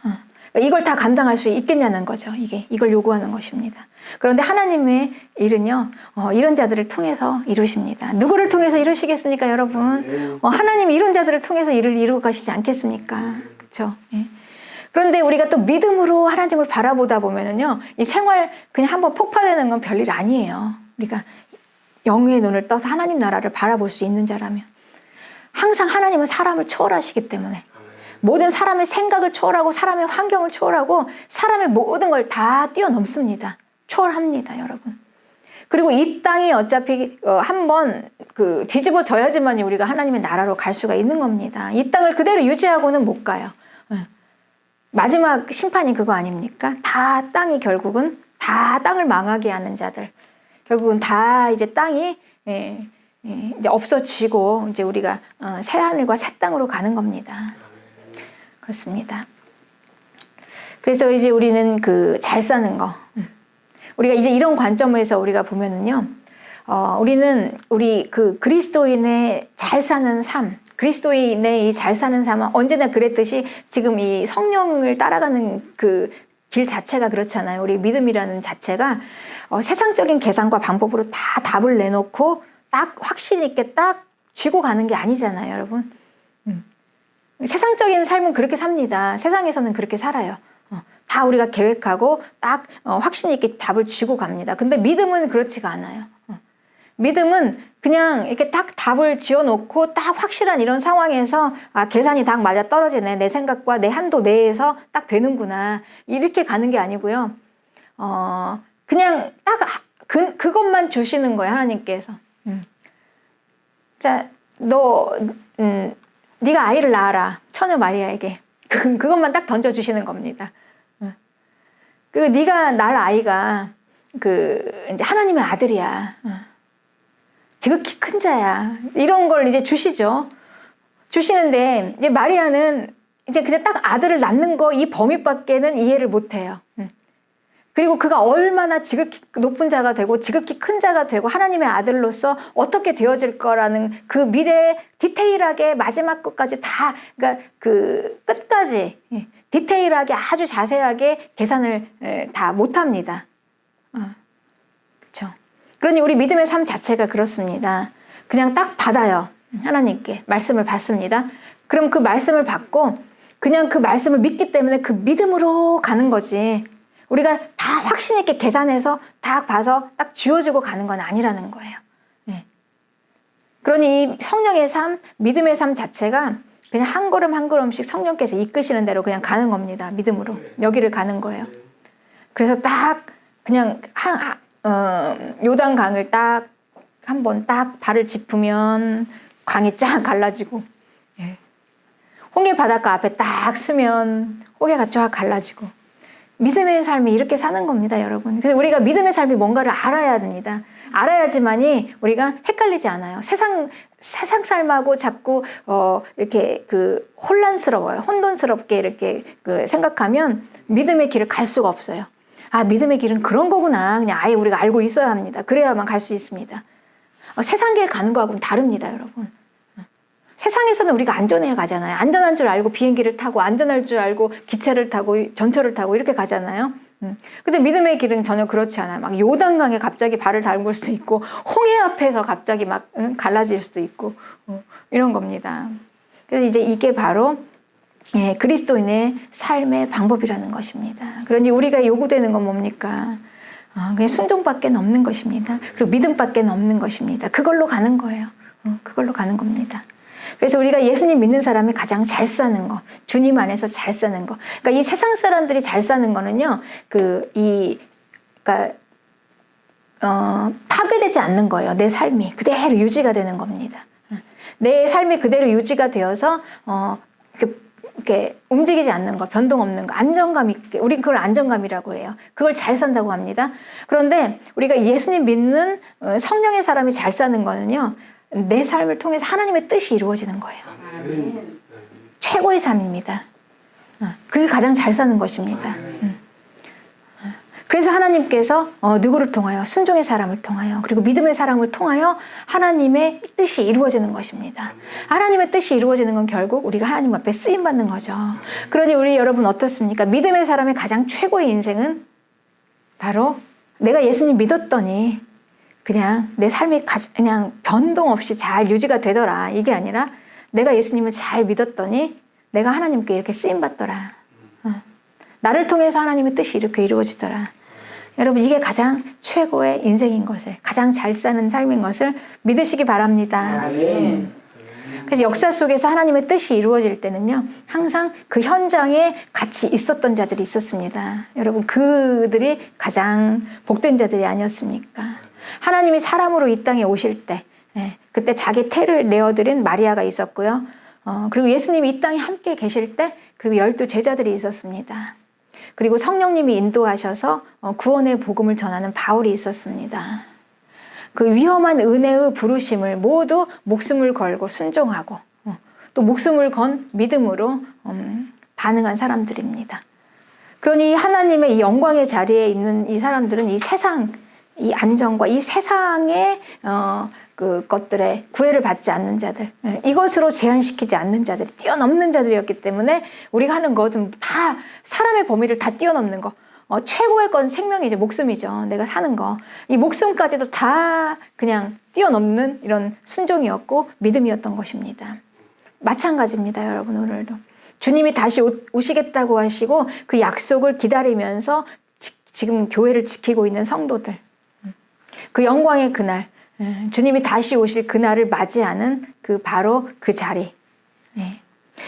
이걸 다 감당할 수 있겠냐는 거죠. 이걸 요구하는 것입니다. 그런데 하나님의 일은요, 이런 자들을 통해서 이루십니다. 누구를 통해서 이루시겠습니까, 여러분? 하나님이 이런 자들을 통해서 일을 이루고 가시지 않겠습니까? 그렇죠? 예. 그런데 우리가 또 믿음으로 하나님을 바라보다 보면은요, 이 생활 그냥 한번 폭파되는 건 별일 아니에요. 우리가 영의 눈을 떠서 하나님 나라를 바라볼 수 있는 자라면. 항상 하나님은 사람을 초월하시기 때문에 모든 사람의 생각을 초월하고 사람의 환경을 초월하고 사람의 모든 걸 다 뛰어넘습니다. 초월합니다, 여러분. 그리고 이 땅이 어차피 한번 그 뒤집어져야지만 우리가 하나님의 나라로 갈 수가 있는 겁니다. 이 땅을 그대로 유지하고는 못 가요. 마지막 심판이 그거 아닙니까? 다 땅이 결국은 다 땅을 망하게 하는 자들, 결국은 다 이제 땅이 이제 없어지고 이제 우리가 새 하늘과 새 땅으로 가는 겁니다. 그렇습니다. 그래서 이제 우리는 그 잘 사는 거, 우리가 이제 이런 관점에서 우리가 보면은요, 우리는 우리 그 그리스도인의 잘 사는 삶, 그리스도인의 이 잘 사는 삶은 언제나 그랬듯이 지금 이 성령을 따라가는 그 길 자체가 그렇잖아요. 우리 믿음이라는 자체가 세상적인 계산과 방법으로 다 답을 내놓고 딱 확신 있게 딱 쥐고 가는 게 아니잖아요, 여러분. 세상적인 삶은 그렇게 삽니다. 세상에서는 그렇게 살아요. 다 우리가 계획하고 딱 확신 있게 답을 쥐고 갑니다. 근데 믿음은 그렇지가 않아요. 믿음은 그냥 이렇게 딱 답을 지어놓고 딱 확실한 이런 상황에서 계산이 딱 맞아 떨어지네. 내 생각과 내 한도 내에서 딱 되는구나. 이렇게 가는 게 아니고요. 그냥 딱 그것만 주시는 거예요, 하나님께서. 자, 네가 아이를 낳아라. 처녀 마리아에게. 그것만 딱 던져주시는 겁니다. 네가 낳을 아이가 이제 하나님의 아들이야. 지극히 큰 자야. 이런 걸 이제 주시죠. 주시는데 이제 마리아는 이제 그냥 딱 아들을 낳는 거 이 범위밖에는 이해를 못 해요. 그리고 그가 얼마나 지극히 높은 자가 되고 지극히 큰 자가 되고 하나님의 아들로서 어떻게 되어질 거라는 그 미래에 디테일하게 마지막 끝까지 다, 그러니까 그 끝까지 디테일하게 아주 자세하게 계산을 다 못합니다. 그렇죠. 그러니 우리 믿음의 삶 자체가 그렇습니다. 그냥 딱 받아요. 하나님께 말씀을 받습니다. 그럼 그 말씀을 받고 그냥 그 말씀을 믿기 때문에 그 믿음으로 가는 거지. 우리가 다 확신 있게 계산해서 딱 봐서 딱 쥐어주고 가는 건 아니라는 거예요. 그러니 이 성령의 삶, 믿음의 삶 자체가 그냥 한 걸음 한 걸음씩 성령께서 이끄시는 대로 그냥 가는 겁니다. 믿음으로. 여기를 가는 거예요. 그래서 딱 그냥 요단강을 딱 한 번 딱 발을 짚으면 강이 쫙 갈라지고, 홍해 바닷가 앞에 딱 서면 홍해가 쫙 갈라지고, 믿음의 삶이 이렇게 사는 겁니다, 여러분. 그래서 우리가 믿음의 삶이 뭔가를 알아야 합니다. 알아야지만이 우리가 헷갈리지 않아요. 세상 삶하고 자꾸 이렇게 혼란스러워요. 혼돈스럽게 이렇게 생각하면 믿음의 길을 갈 수가 없어요. 믿음의 길은 그런 거구나. 그냥 아예 우리가 알고 있어야 합니다. 그래야만 갈 수 있습니다. 세상 길 가는 거하고는 다릅니다, 여러분. 세상에서는 우리가 안전해야 가잖아요. 안전한 줄 알고 비행기를 타고, 안전할 줄 알고 기차를 타고, 전철을 타고 이렇게 가잖아요. 근데 믿음의 길은 전혀 그렇지 않아요. 막 요단강에 갑자기 발을 담글 수도 있고, 홍해 앞에서 갑자기 막 갈라질 수도 있고, 이런 겁니다. 그래서 이제 이게 바로 그리스도인의 삶의 방법이라는 것입니다. 그러니 우리가 요구되는 건 뭡니까? 그냥 순종밖에 없는 것입니다. 그리고 믿음밖에 없는 것입니다. 그걸로 가는 거예요. 그걸로 가는 겁니다. 그래서 우리가 예수님 믿는 사람이 가장 잘 사는 거, 주님 안에서 잘 사는 거. 그러니까 이 세상 사람들이 잘 사는 거는요, 그러니까 파괴되지 않는 거예요. 내 삶이 그대로 유지가 되는 겁니다. 내 삶이 그대로 유지가 되어서 이렇게 움직이지 않는 거, 변동 없는 거, 안정감 있게. 우린 그걸 안정감이라고 해요. 그걸 잘 산다고 합니다. 그런데 우리가 예수님 믿는 성령의 사람이 잘 사는 거는요, 내 삶을 통해서 하나님의 뜻이 이루어지는 거예요. 최고의 삶입니다. 그게 가장 잘 사는 것입니다. 그래서 하나님께서 누구를 통하여? 순종의 사람을 통하여, 그리고 믿음의 사람을 통하여 하나님의 뜻이 이루어지는 것입니다. 하나님의 뜻이 이루어지는 건 결국 우리가 하나님 앞에 쓰임받는 거죠. 그러니 우리 여러분 어떻습니까? 믿음의 사람의 가장 최고의 인생은 바로 내가 예수님 믿었더니 그냥 내 삶이 그냥 변동 없이 잘 유지가 되더라. 이게 아니라 내가 예수님을 잘 믿었더니 내가 하나님께 이렇게 쓰임받더라. 나를 통해서 하나님의 뜻이 이렇게 이루어지더라. 여러분, 이게 가장 최고의 인생인 것을, 가장 잘 사는 삶인 것을 믿으시기 바랍니다. 그래서 역사 속에서 하나님의 뜻이 이루어질 때는요, 항상 그 현장에 같이 있었던 자들이 있었습니다. 여러분, 그들이 가장 복된 자들이 아니었습니까? 하나님이 사람으로 이 땅에 오실 때, 그때 자기 태를 내어드린 마리아가 있었고요. 그리고 예수님이 이 땅에 함께 계실 때, 그리고 12 제자들이 있었습니다. 그리고 성령님이 인도하셔서 구원의 복음을 전하는 바울이 있었습니다. 그 위험한 은혜의 부르심을 모두 목숨을 걸고 순종하고 또 목숨을 건 믿음으로 반응한 사람들입니다. 그러니 하나님의 이 영광의 자리에 있는 이 사람들은 이 세상, 이 안정과 이 세상의 그 것들에 구애를 받지 않는 자들, 이것으로 제한시키지 않는 자들이 뛰어넘는 자들이었기 때문에 우리가 하는 것은 다 사람의 범위를 다 뛰어넘는 거. 최고의 건 생명이죠. 목숨이죠. 내가 사는 거. 이 목숨까지도 다 그냥 뛰어넘는 이런 순종이었고 믿음이었던 것입니다. 마찬가지입니다, 여러분. 오늘도 주님이 다시 오시겠다고 하시고 그 약속을 기다리면서 지금 교회를 지키고 있는 성도들, 그 영광의 그날, 주님이 다시 오실 그날을 맞이하는 그 바로 그 자리,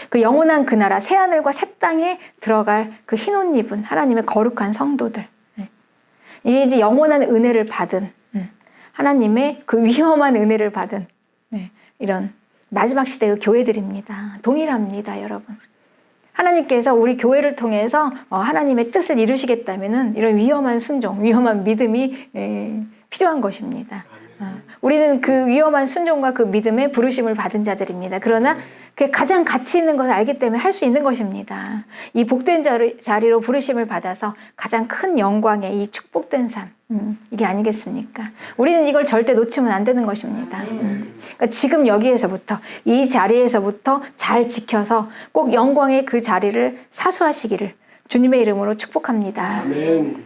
그 영원한 그 나라, 새하늘과 새 땅에 들어갈 그 흰 옷 입은 하나님의 거룩한 성도들, 이제 영원한 은혜를 받은 하나님의 그 위험한 은혜를 받은 이런 마지막 시대의 교회들입니다. 동일합니다, 여러분. 하나님께서 우리 교회를 통해서 하나님의 뜻을 이루시겠다면은 이런 위험한 순종, 위험한 믿음이 필요한 것입니다. 우리는 그 위험한 순종과 그 믿음에 부르심을 받은 자들입니다. 그러나 그 가장 가치 있는 것을 알기 때문에 할 수 있는 것입니다. 이 복된 자리로 부르심을 받아서 가장 큰 영광의 이 축복된 삶, 이게 아니겠습니까? 우리는 이걸 절대 놓치면 안 되는 것입니다. 그러니까 지금 여기에서부터, 이 자리에서부터 잘 지켜서 꼭 영광의 그 자리를 사수하시기를 주님의 이름으로 축복합니다. 아멘.